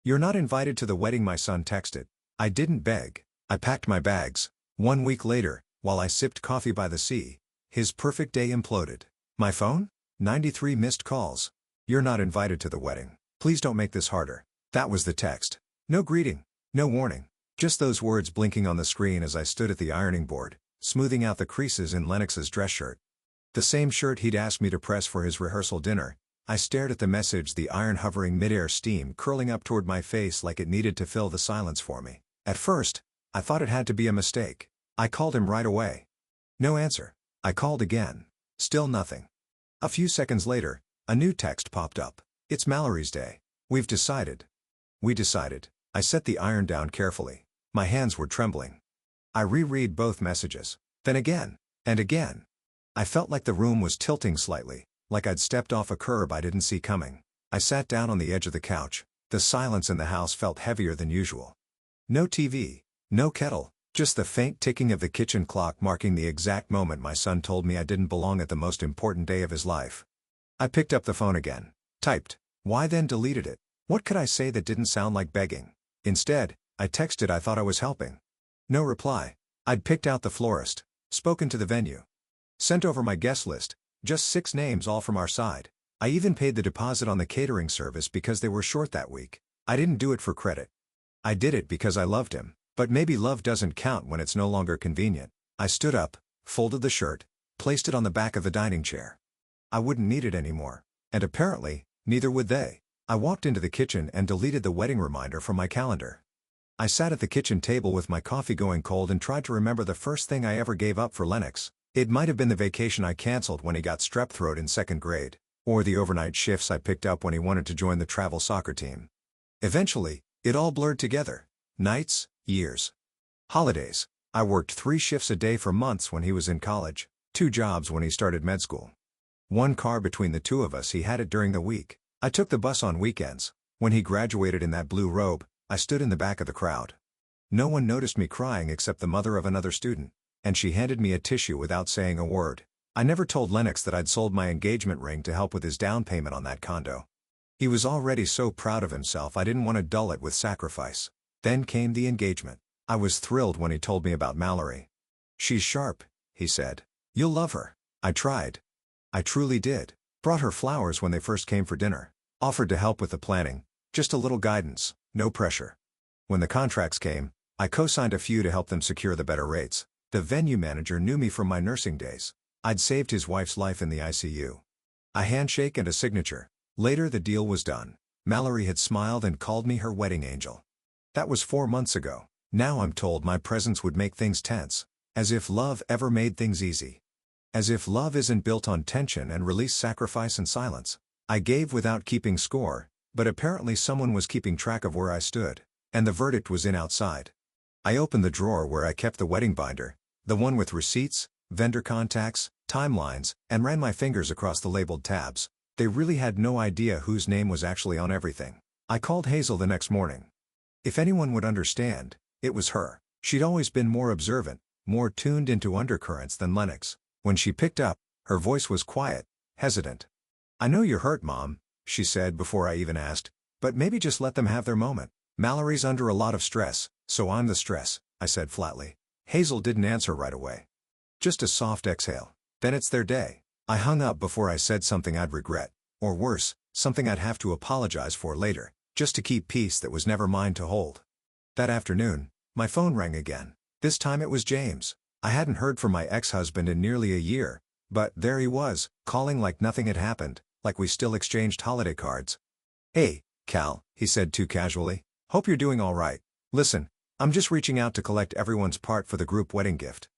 "You're not invited to the wedding," my son texted. I didn't beg. I packed my bags. 1 week later, while I sipped coffee by the sea, his perfect day imploded. My phone? 93 missed calls. "You're not invited to the wedding. Please don't make this harder." That was the text. No greeting. No warning. Just those words blinking on the screen as I stood at the ironing board, smoothing out the creases in Lennox's dress shirt. The same shirt he'd asked me to press for his rehearsal dinner. I stared at the message, the iron hovering midair, steam curling up toward my face like it needed to fill the silence for me. At first, I thought it had to be a mistake. I called him right away. No answer. I called again. Still nothing. A few seconds later, a new text popped up. "It's Mallory's day. We've decided." We decided. I set the iron down carefully. My hands were trembling. I reread both messages. Then again. And again. I felt like the room was tilting slightly, like I'd stepped off a curb I didn't see coming. I sat down on the edge of the couch. The silence in the house felt heavier than usual. No TV. No kettle. Just the faint ticking of the kitchen clock marking the exact moment my son told me I didn't belong at the most important day of his life. I picked up the phone again. Typed. Why then deleted it? What could I say that didn't sound like begging? Instead, I texted I thought I was helping. No reply. I'd picked out the florist. Spoken to the venue. Sent over my guest list. Just 6 names, all from our side. I even paid the deposit on the catering service because they were short that week. I didn't do it for credit. I did it because I loved him. But maybe love doesn't count when it's no longer convenient. I stood up, folded the shirt, placed it on the back of the dining chair. I wouldn't need it anymore. And apparently, neither would they. I walked into the kitchen and deleted the wedding reminder from my calendar. I sat at the kitchen table with my coffee going cold and tried to remember the first thing I ever gave up for Lennox. It might have been the vacation I canceled when he got strep throat in 2nd grade, or the overnight shifts I picked up when he wanted to join the travel soccer team. Eventually, it all blurred together. Nights, years. Holidays. I worked 3 shifts a day for months when he was in college, 2 jobs when he started med school. 1 car between the 2 of us, he had it during the week. I took the bus on weekends. When he graduated in that blue robe, I stood in the back of the crowd. No one noticed me crying except the mother of another student, and she handed me a tissue without saying a word. I never told Lennox that I'd sold my engagement ring to help with his down payment on that condo. He was already so proud of himself I didn't want to dull it with sacrifice. Then came the engagement. I was thrilled when he told me about Mallory. "She's sharp," he said. "You'll love her." I tried. I truly did. Brought her flowers when they first came for dinner. Offered to help with the planning. Just a little guidance, no pressure. When the contracts came, I co-signed a few to help them secure the better rates. The venue manager knew me from my nursing days. I'd saved his wife's life in the ICU. A handshake and a signature. Later the deal was done. Mallory had smiled and called me her wedding angel. That was 4 months ago. Now I'm told my presence would make things tense. As if love ever made things easy. As if love isn't built on tension and release, sacrifice and silence. I gave without keeping score, but apparently someone was keeping track of where I stood, and the verdict was in outside. I opened the drawer where I kept the wedding binder, the one with receipts, vendor contacts, timelines, and ran my fingers across the labeled tabs. They really had no idea whose name was actually on everything. I called Hazel the next morning. If anyone would understand, it was her. She'd always been more observant, more tuned into undercurrents than Lennox. When she picked up, her voice was quiet, hesitant. "I know you're hurt, Mom," she said before I even asked, "but maybe just let them have their moment. Mallory's under a lot of stress, so I'm the stress," I said flatly. Hazel didn't answer right away. Just a soft exhale. Then it's their day. I hung up before I said something I'd regret, or worse, something I'd have to apologize for later, just to keep peace that was never mine to hold. That afternoon, my phone rang again. This time it was James. I hadn't heard from my ex-husband in nearly a year, but there he was, calling like nothing had happened, like we still exchanged holiday cards. "Hey, Cal," he said too casually. "Hope you're doing all right. Listen, I'm just reaching out to collect everyone's part for the group wedding gift.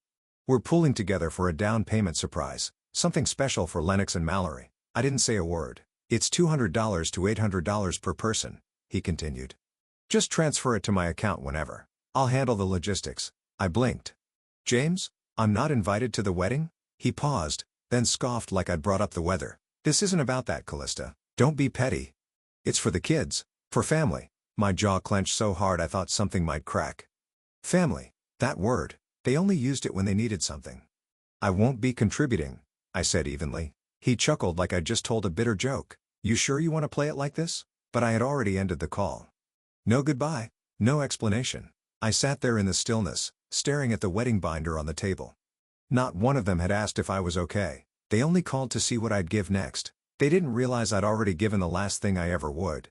We're pooling together for a down payment surprise, something special for Lennox and Mallory." I didn't say a word. "It's $200 to $800 per person," he continued. "Just transfer it to my account whenever. I'll handle the logistics." I blinked. "James, I'm not invited to the wedding?" He paused, then scoffed like I'd brought up the weather. "This isn't about that, Callista. Don't be petty. It's for the kids, for family." My jaw clenched so hard I thought something might crack. Family, that word, they only used it when they needed something. "I won't be contributing," I said evenly. He chuckled like I'd just told a bitter joke. "You sure you want to play it like this?" But I had already ended the call. No goodbye, no explanation. I sat there in the stillness, staring at the wedding binder on the table. Not one of them had asked if I was okay. They only called to see what I'd give next. They didn't realize I'd already given the last thing I ever would.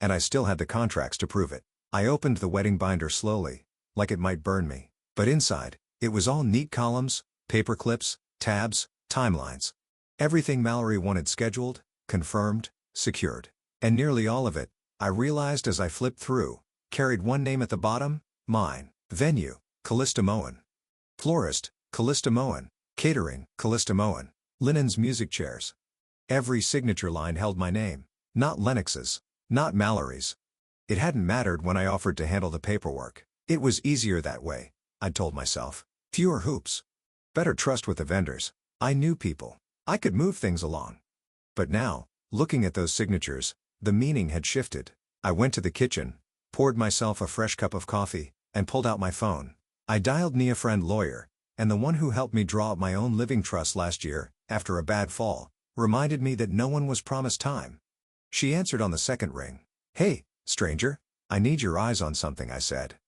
And I still had the contracts to prove it. I opened the wedding binder slowly, like it might burn me. But inside, it was all neat columns, paper clips, tabs, timelines. Everything Mallory wanted scheduled, confirmed, secured. And nearly all of it, I realized as I flipped through, carried one name at the bottom, mine. Venue, Callista Moen. Florist, Callista Moen. Catering, Callista Moen. Linens music chairs. Every signature line held my name. Not Lennox's. Not Mallory's. It hadn't mattered when I offered to handle the paperwork. It was easier that way, I'd told myself. Fewer hoops. Better trust with the vendors. I knew people. I could move things along. But now, looking at those signatures, the meaning had shifted. I went to the kitchen, poured myself a fresh cup of coffee, and pulled out my phone. I dialed a friend lawyer, and the one who helped me draw up my own living trust last year, after a bad fall, reminded me that no one was promised time. She answered on the second ring. "Hey, stranger, I need your eyes on something," I said.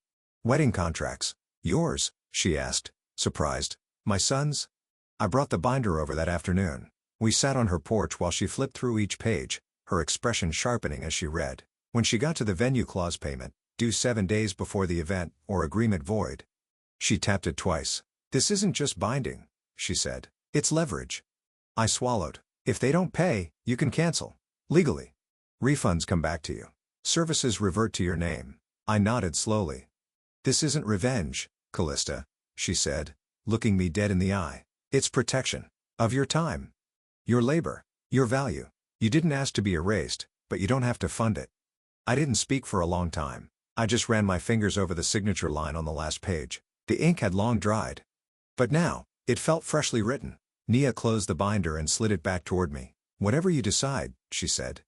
"Wedding contracts. Yours?" she asked, surprised. "My son's?" I brought the binder over that afternoon. We sat on her porch while she flipped through each page, her expression sharpening as she read. When she got to the venue clause payment, due 7 days before the event, or agreement void, she tapped it twice. "This isn't just binding," she said. "It's leverage." I swallowed. "If they don't pay, you can cancel. Legally. Refunds come back to you. Services revert to your name." I nodded slowly. "This isn't revenge, Callista," she said, looking me dead in the eye. "It's protection. Of your time. Your labor. Your value. You didn't ask to be erased, but you don't have to fund it." I didn't speak for a long time. I just ran my fingers over the signature line on the last page. The ink had long dried. But now, it felt freshly written. Nia closed the binder and slid it back toward me. "Whatever you decide," she said.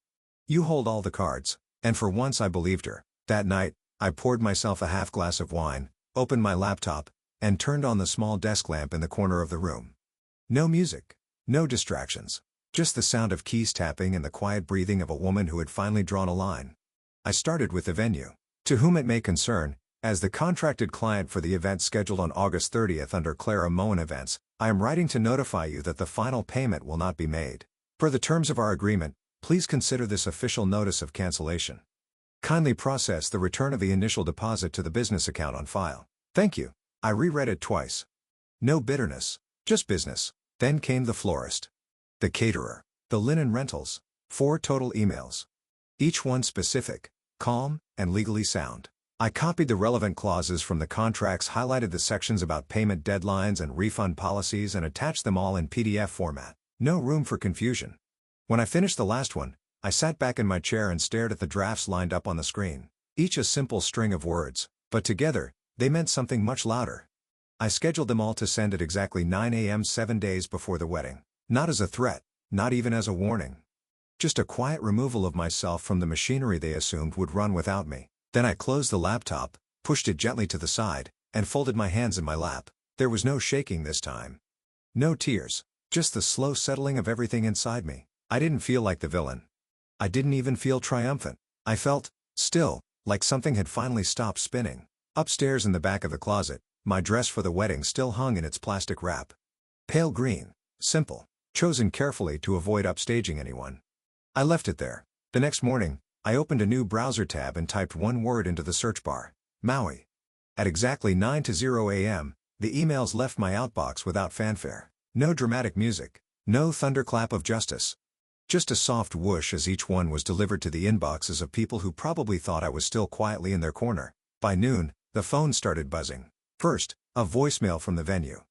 "You hold all the cards." And for once I believed her. That night, I poured myself a half glass of wine, opened my laptop, and turned on the small desk lamp in the corner of the room. No music. No distractions. Just the sound of keys tapping and the quiet breathing of a woman who had finally drawn a line. I started with the venue. "To whom it may concern, as the contracted client for the event scheduled on August 30th under Clara Moen Events, I am writing to notify you that the final payment will not be made. Per the terms of our agreement, please consider this official notice of cancellation. Kindly process the return of the initial deposit to the business account on file. Thank you." I reread it twice. No bitterness, just business. Then came the florist. The caterer. The linen rentals. 4 total emails. Each one specific, calm, and legally sound. I copied the relevant clauses from the contracts, highlighted the sections about payment deadlines and refund policies, and attached them all in PDF format. No room for confusion. When I finished the last one, I sat back in my chair and stared at the drafts lined up on the screen. Each a simple string of words, but together, they meant something much louder. I scheduled them all to send at exactly 9 a.m. 7 days before the wedding. Not as a threat, not even as a warning. Just a quiet removal of myself from the machinery they assumed would run without me. Then I closed the laptop, pushed it gently to the side, and folded my hands in my lap. There was no shaking this time. No tears, just the slow settling of everything inside me. I didn't feel like the villain. I didn't even feel triumphant. I felt, still, like something had finally stopped spinning. Upstairs in the back of the closet, my dress for the wedding still hung in its plastic wrap. Pale green, simple, chosen carefully to avoid upstaging anyone. I left it there. The next morning, I opened a new browser tab and typed one word into the search bar: Maui. At exactly 9:00 a.m., the emails left my outbox without fanfare. No dramatic music. No thunderclap of justice. Just a soft whoosh as each one was delivered to the inboxes of people who probably thought I was still quietly in their corner. By noon, the phone started buzzing. First, a voicemail from the venue.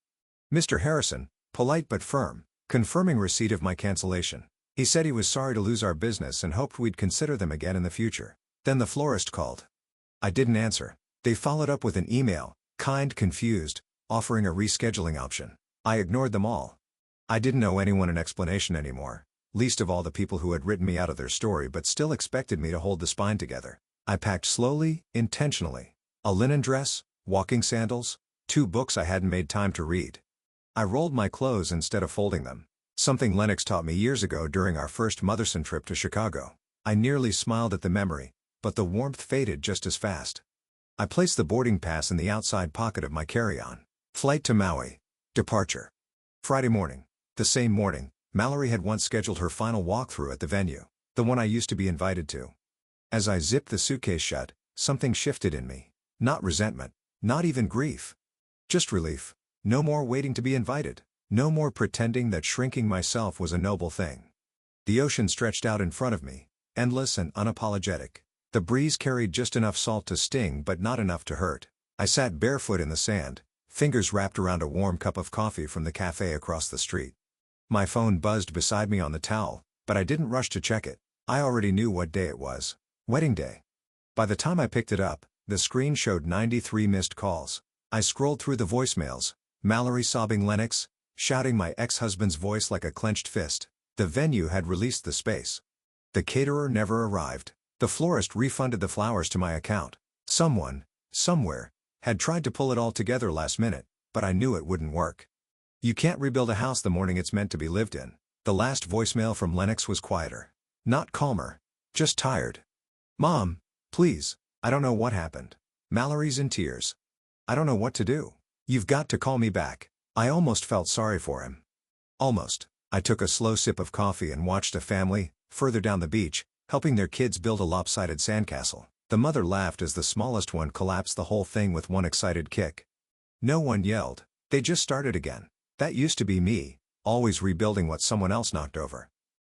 "Mr. Harrison," polite but firm, confirming receipt of my cancellation. He said he was sorry to lose our business and hoped we'd consider them again in the future. Then the florist called. I didn't answer. They followed up with an email, kind, confused, offering a rescheduling option. I ignored them all. I didn't owe anyone an explanation anymore, least of all the people who had written me out of their story but still expected me to hold the spine together. I packed slowly, intentionally. A linen dress, walking sandals, 2 books I hadn't made time to read. I rolled my clothes instead of folding them. Something Lennox taught me years ago during our first Motherson trip to Chicago. I nearly smiled at the memory, but the warmth faded just as fast. I placed the boarding pass in the outside pocket of my carry-on. Flight to Maui. Departure. Friday morning. The same morning, Mallory had once scheduled her final walkthrough at the venue, the one I used to be invited to. As I zipped the suitcase shut, something shifted in me. Not resentment, not even grief. Just relief. No more waiting to be invited. No more pretending that shrinking myself was a noble thing. The ocean stretched out in front of me, endless and unapologetic. The breeze carried just enough salt to sting but not enough to hurt. I sat barefoot in the sand, fingers wrapped around a warm cup of coffee from the cafe across the street. My phone buzzed beside me on the towel, but I didn't rush to check it. I already knew what day it was. Wedding day. By the time I picked it up, the screen showed 93 missed calls. I scrolled through the voicemails, Mallory sobbing, Lennox shouting my ex-husband's voice like a clenched fist. The venue had released the space. The caterer never arrived. The florist refunded the flowers to my account. Someone, somewhere, had tried to pull it all together last minute, but I knew it wouldn't work. You can't rebuild a house the morning it's meant to be lived in. The last voicemail from Lennox was quieter. Not calmer. Just tired. Mom, please, I don't know what happened. Mallory's in tears. I don't know what to do. You've got to call me back. I almost felt sorry for him. Almost. I took a slow sip of coffee and watched a family, further down the beach, helping their kids build a lopsided sandcastle. The mother laughed as the smallest one collapsed the whole thing with one excited kick. No one yelled. They just started again. That used to be me, always rebuilding what someone else knocked over.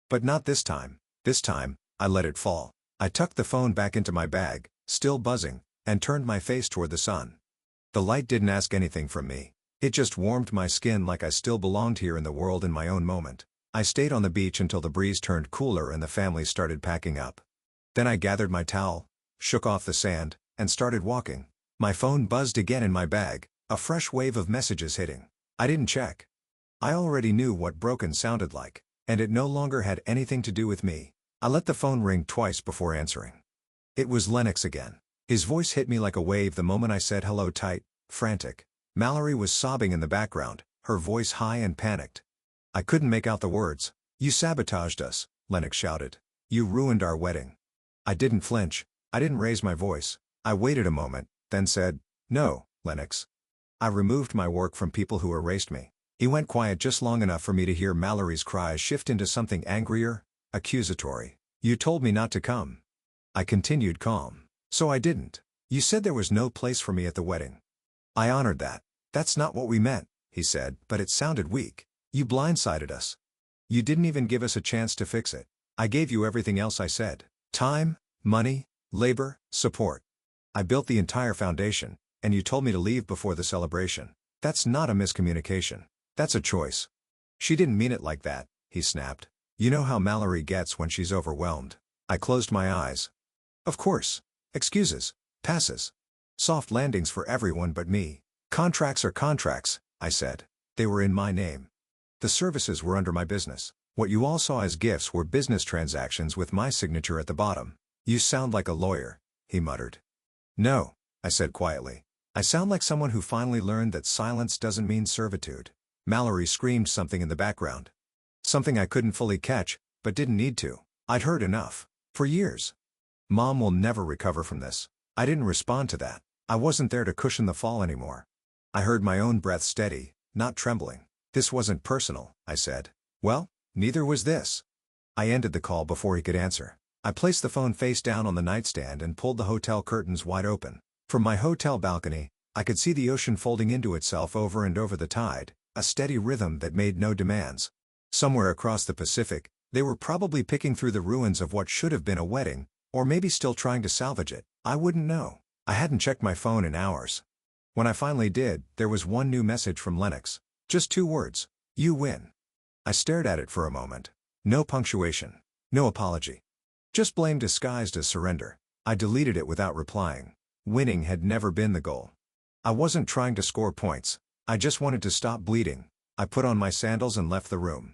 But not this time. This time, I let it fall. I tucked the phone back into my bag, still buzzing, and turned my face toward the sun. The light didn't ask anything from me. It just warmed my skin like I still belonged here in the world in my own moment. I stayed on the beach until the breeze turned cooler and the family started packing up. Then I gathered my towel, shook off the sand, and started walking. My phone buzzed again in my bag, a fresh wave of messages hitting. I didn't check. I already knew what broken sounded like, and it no longer had anything to do with me. I let the phone ring twice before answering. It was Lennox again. His voice hit me like a wave the moment I said hello, tight, frantic. Mallory was sobbing in the background, her voice high and panicked. I couldn't make out the words. You sabotaged us, Lennox shouted. You ruined our wedding. I didn't flinch. I didn't raise my voice. I waited a moment, then said, no, Lennox. I removed my work from people who erased me. He went quiet just long enough for me to hear Mallory's cries shift into something angrier, accusatory. You told me not to come. I continued calm. So I didn't. You said there was no place for me at the wedding. I honored that. That's not what we meant, he said, but it sounded weak. You blindsided us. You didn't even give us a chance to fix it. I gave you everything else I said. Time, money, labor, support. I built the entire foundation, and you told me to leave before the celebration. That's not a miscommunication. That's a choice. She didn't mean it like that, he snapped. You know how Mallory gets when she's overwhelmed. I closed my eyes. Of course. Excuses. Passes. Soft landings for everyone but me. Contracts are contracts, I said. They were in my name. The services were under my business. What you all saw as gifts were business transactions with my signature at the bottom. You sound like a lawyer, he muttered. No, I said quietly. I sound like someone who finally learned that silence doesn't mean servitude. Mallory screamed something in the background. Something I couldn't fully catch, but didn't need to. I'd heard enough. For years. Mom will never recover from this. I didn't respond to that. I wasn't there to cushion the fall anymore. I heard my own breath steady, not trembling. This wasn't personal, I said. Well, neither was this. I ended the call before he could answer. I placed the phone face down on the nightstand and pulled the hotel curtains wide open. From my hotel balcony, I could see the ocean folding into itself over and over the tide, a steady rhythm that made no demands. Somewhere across the Pacific, they were probably picking through the ruins of what should have been a wedding, or maybe still trying to salvage it. I wouldn't know. I hadn't checked my phone in hours. When I finally did, there was one new message from Lennox. Just 2 words. You win. I stared at it for a moment. No punctuation. No apology. Just blame disguised as surrender. I deleted it without replying. Winning had never been the goal. I wasn't trying to score points. I just wanted to stop bleeding. I put on my sandals and left the room.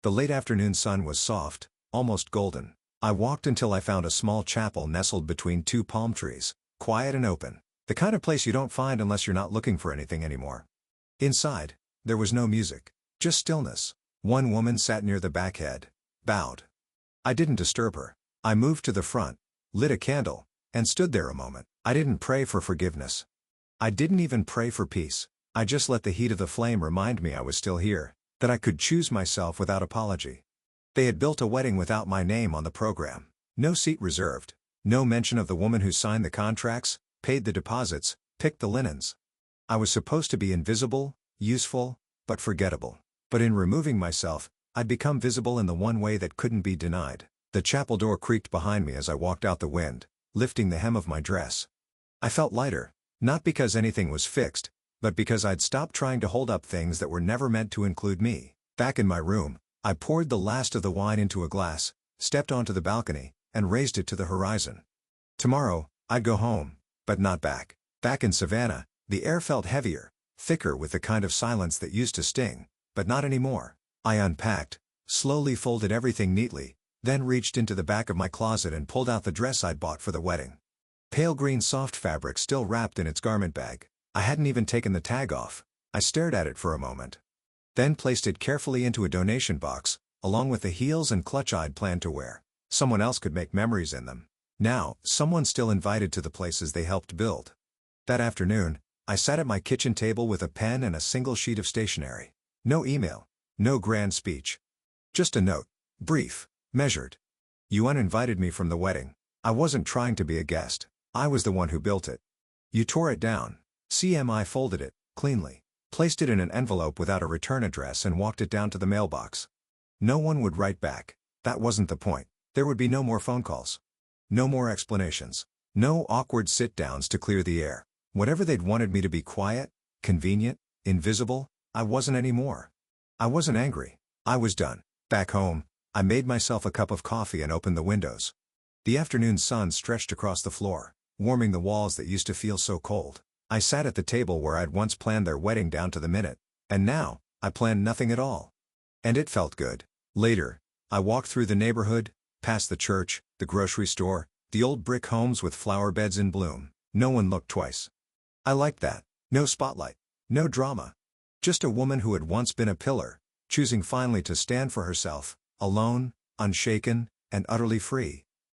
The late afternoon sun was soft, almost golden. I walked until I found a small chapel nestled between 2 palm trees, quiet and open. The kind of place you don't find unless you're not looking for anything anymore. Inside, there was no music, just stillness. One woman sat near the back head, bowed. I didn't disturb her. I moved to the front, lit a candle, and stood there a moment. I didn't pray for forgiveness. I didn't even pray for peace. I just let the heat of the flame remind me I was still here, that I could choose myself without apology. They had built a wedding without my name on the program. No seat reserved. No mention of the woman who signed the contracts, paid the deposits, picked the linens. I was supposed to be invisible, useful, but forgettable. But in removing myself, I'd become visible in the one way that couldn't be denied. The chapel door creaked behind me as I walked out the wind, lifting the hem of my dress. I felt lighter, not because anything was fixed, but because I'd stopped trying to hold up things that were never meant to include me. Back in my room, I poured the last of the wine into a glass, stepped onto the balcony, and raised it to the horizon. Tomorrow, I'd go home, but not back. Back in Savannah, the air felt heavier, thicker with the kind of silence that used to sting, but not anymore. I unpacked, slowly folded everything neatly, then reached into the back of my closet and pulled out the dress I'd bought for the wedding. Pale green soft fabric still wrapped in its garment bag. I hadn't even taken the tag off. I stared at it for a moment. Then placed it carefully into a donation box, along with the heels and clutch I'd planned to wear. Someone else could make memories in them. Now, someone still invited to the places they helped build. That afternoon, I sat at my kitchen table with a pen and a single sheet of stationery. No email. No grand speech. Just a note. Brief. Measured. You uninvited me from the wedding. I wasn't trying to be a guest. I was the one who built it. You tore it down. CMI folded it, cleanly, placed it in an envelope without a return address and walked it down to the mailbox. No one would write back. That wasn't the point. There would be no more phone calls. No more explanations. No awkward sit-downs to clear the air. Whatever they'd wanted me to be quiet, convenient, invisible, I wasn't anymore. I wasn't angry. I was done. Back home, I made myself a cup of coffee and opened the windows. The afternoon sun stretched across the floor, warming the walls that used to feel so cold. I sat at the table where I'd once planned their wedding down to the minute, and now, I planned nothing at all. And it felt good. Later, I walked through the neighborhood, past the church, the grocery store, the old brick homes with flower beds in bloom. No one looked twice. I liked that. No spotlight. No drama. Just a woman who had once been a pillar, choosing finally to stand for herself, alone, unshaken, and utterly free.